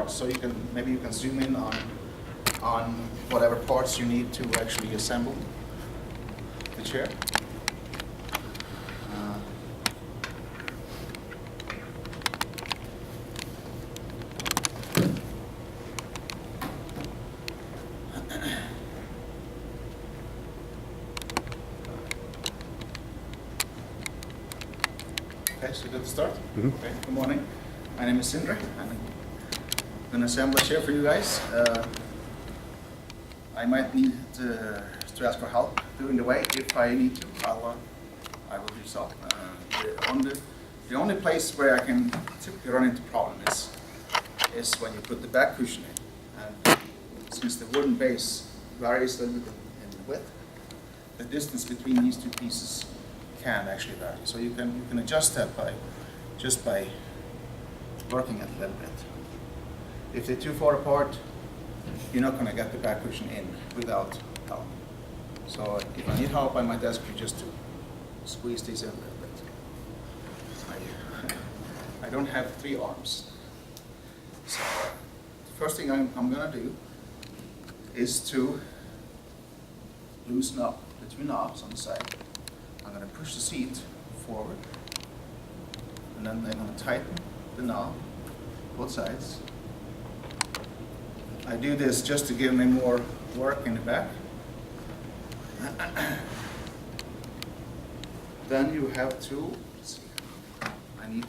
parts, so maybe you can zoom in on whatever parts you need to actually assemble the chair. Okay, so good to start. Mm-hmm. Okay, good morning. My name is Sindre. I'm going to assemble a chair for you guys. I might need to ask for help doing the way. If I need to, I will do so. The only place where I can typically run into problems is when you put the back cushion in. And since the wooden base varies a little bit in width, the distance between these two pieces can actually vary. So you can adjust that just by working it a little bit. If they're too far apart, you're not going to get the back cushion in without help. So if I need help, I might ask you just to squeeze these in a little bit. I don't have 3 arms. So the first thing I'm going to do is to loosen up the 2 knobs on the side. I'm going to push the seat forward, and then I'm going to tighten the knob, both sides. I do this just to give me more work in the back. Then you have to, let's see, when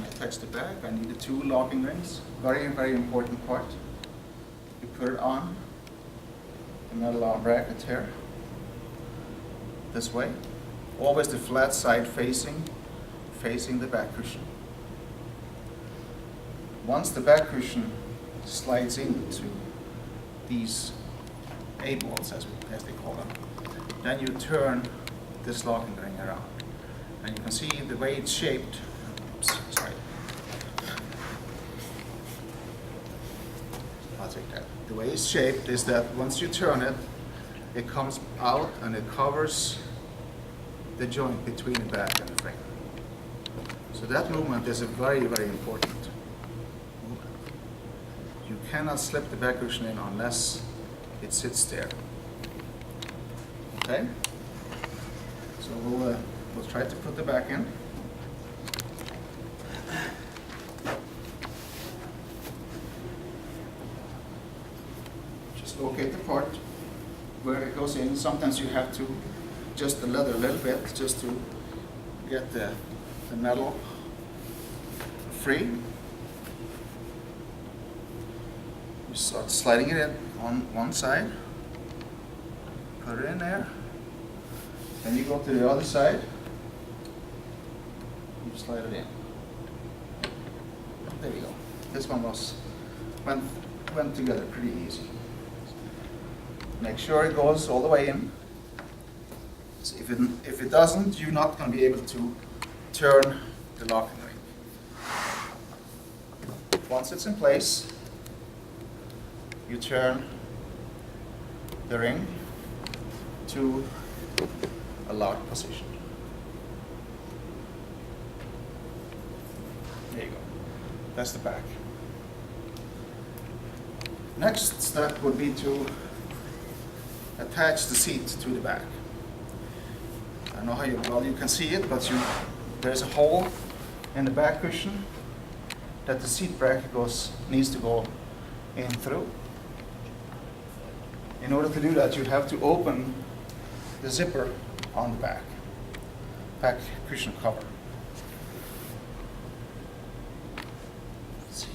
I attach the back, I need the 2 locking rings. Very, very important part. You put it on the metal arm bracket here, this way. Always the flat side facing the back cushion. Once the back cushion slides into these A-bolts, as they call them, then you turn this locking ring around. And you can see the way it's shaped. Oops, sorry. I'll take that. The way it's shaped is that once you turn it, it comes out and it covers the joint between the back and the frame. So that movement is a very, very important movement. You cannot slip the back cushion in unless it sits there. Okay? So we'll try to put the back in. Just locate the part where it goes in. Sometimes you have to adjust the leather a little bit just to get the metal free. You start sliding it in on one side, put it in there, then you go to the other side, you slide it in. There you go. This one went together pretty easy. Make sure it goes all the way in. So if it doesn't, you're not going to be able to turn the locking ring. Once it's in place, you turn the ring to a locked position. There you go. That's the back. Next step would be to attach the seat to the back. I don't know how well you can see it, but there's a hole in the back cushion that the seat bracket needs to go in through. In order to do that, you have to open the zipper on the back cushion cover. Let's see.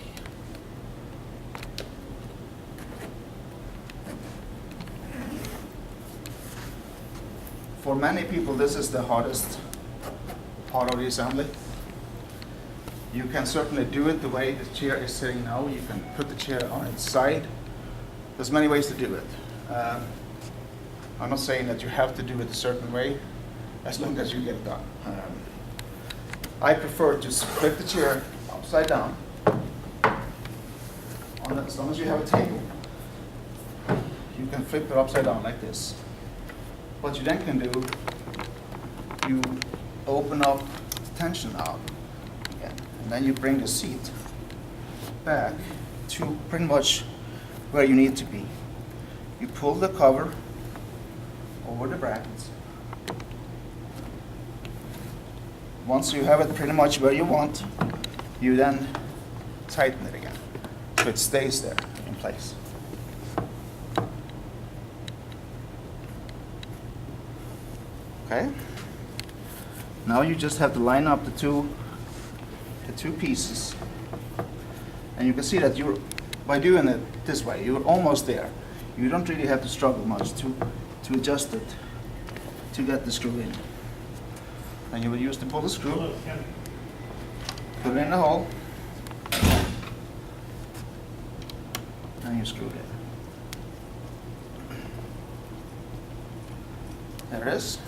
For many people, this is the hardest part of the assembly. You can certainly do it the way the chair is sitting now. You can put the chair on its side. There's many ways to do it. I'm not saying that you have to do it a certain way, as long as you get it done. I prefer to flip the chair upside down. As long as you have a table, you can flip it upside down like this. What you then can do, you open up the tension out again, and then you bring the seat back to pretty much where you need to be. You pull the cover over the brackets. Once you have it pretty much where you want, you then tighten it again so it stays there in place. Okay. Now you just have to line up the two pieces, and you can see that by doing it this way, you're almost there. You don't really have to struggle much to adjust it to get the screw in. And you will use the pull screw, put it in the hole, and you screw it in. There it is.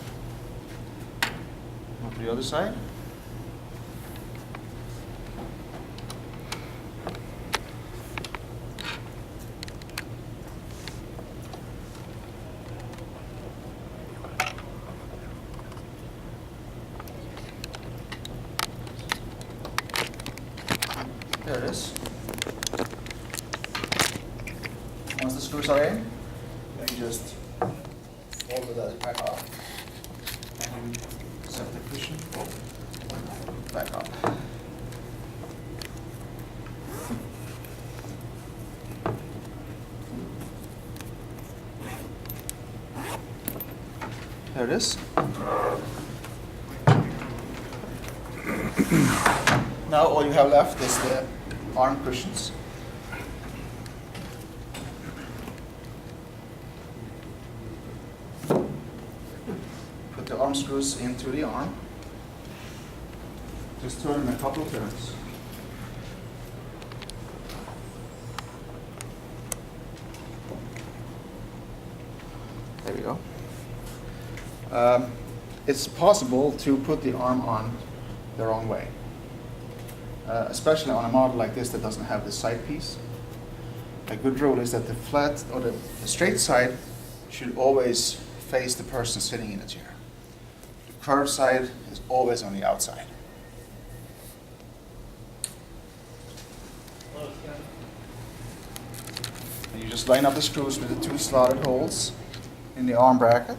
Go to the other side. There it is. Once the screws are in, then you just fold that back up and set the cushion back up. There it is. Now all you have left is the arm cushions. Put the arm screws into the arm. Just turn them a couple of turns. There we go. It's possible to put the arm on the wrong way. Especially on a model like this that doesn't have the side piece. A good rule is that the flat or the straight side should always face the person sitting in the chair. The curved side is always on the outside. And you just line up the screws with the two slotted holes in the arm bracket.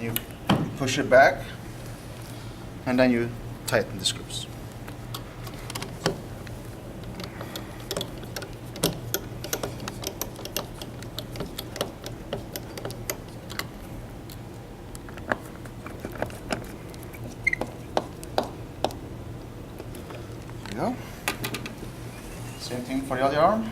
You push it back, and then you tighten the screws. There you go. Same thing for the other arm.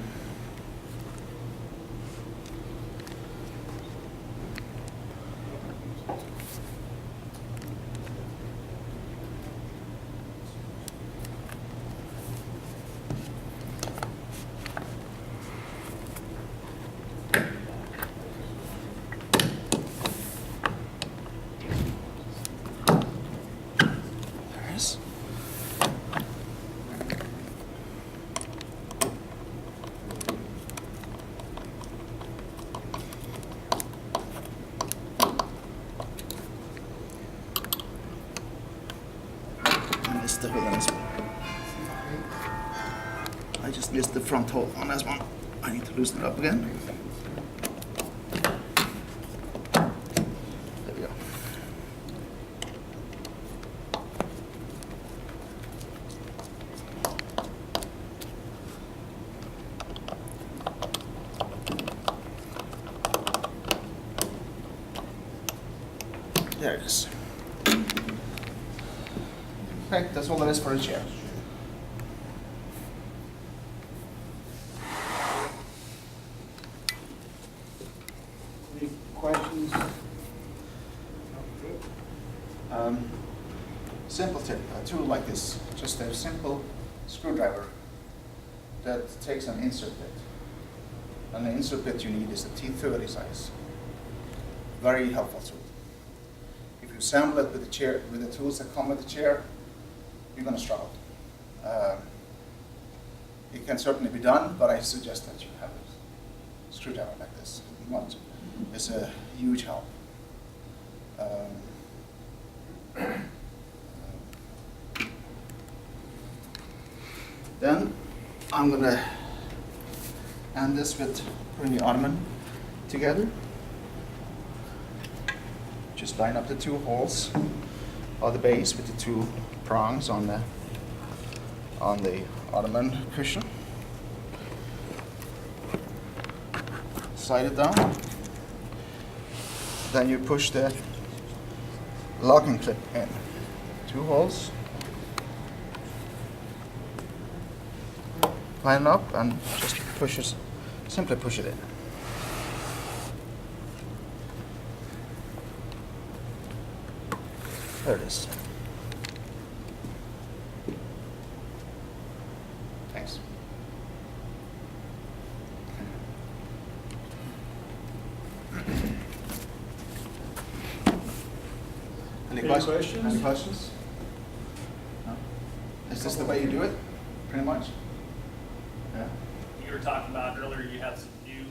The hood on this one. I just missed the front hole on this one. I need to loosen it up again. There we go. There it is. Okay, that's all there is for the chair. Any questions? Simple tip, a tool like this, just a simple screwdriver that takes an insert bit. And the insert bit you need is a T30 size. Very helpful tool. If you assemble it with the chair, with the tools that come with the chair, you're going to struggle. It can certainly be done, but I suggest that you have a screwdriver like this. is a huge help. Then I'm gonna end this with putting the ottoman together. Just line up the two holes of the base with the two prongs on the ottoman cushion. Slide it down. Then you push the locking clip in. Two holes. Line it up and just simply push it in. There it is. Thanks. Any questions? Any questions? No? Is this the way you do it, pretty much? Yeah. You were talking about earlier, you have some new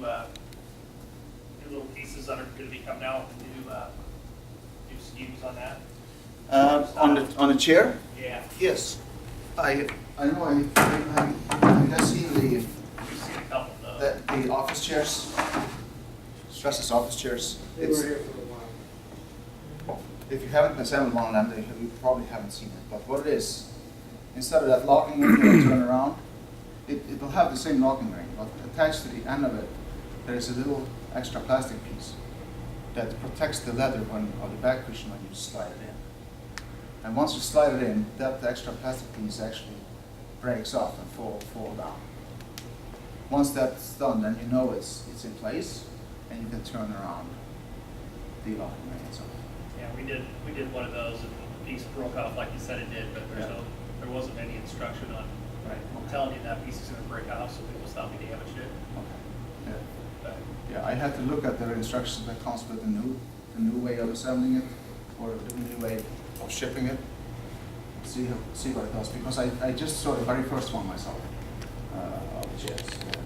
little pieces that are going to be coming out, new SKUs on that. On the chair? Yeah. Yes. I know I've just seen We've seen a couple of those. the office chairs, Stress's office chairs. They were here for a while. If you haven't assembled one of them, you probably haven't seen it. But what it is, instead of that locking ring that turn around, it will have the same locking ring, but attached to the end of it, there is a little extra plastic piece that protects the leather or the back cushion when you slide it in. And once you slide it in, that extra plastic piece actually breaks off and fall down. Once that's done, then you know it's in place, and you can turn around the locking ring and so on. Yeah, we did one of those, and the piece broke off like you said it did, but there wasn't any instruction on telling you that piece is going to break off, so people thought we damaged it. Okay. Yeah. But Yeah, I had to look at the instructions that comes with the new way of assembling it, or the new way of shipping it. See what it does, because I just saw the very first one myself of the chairs.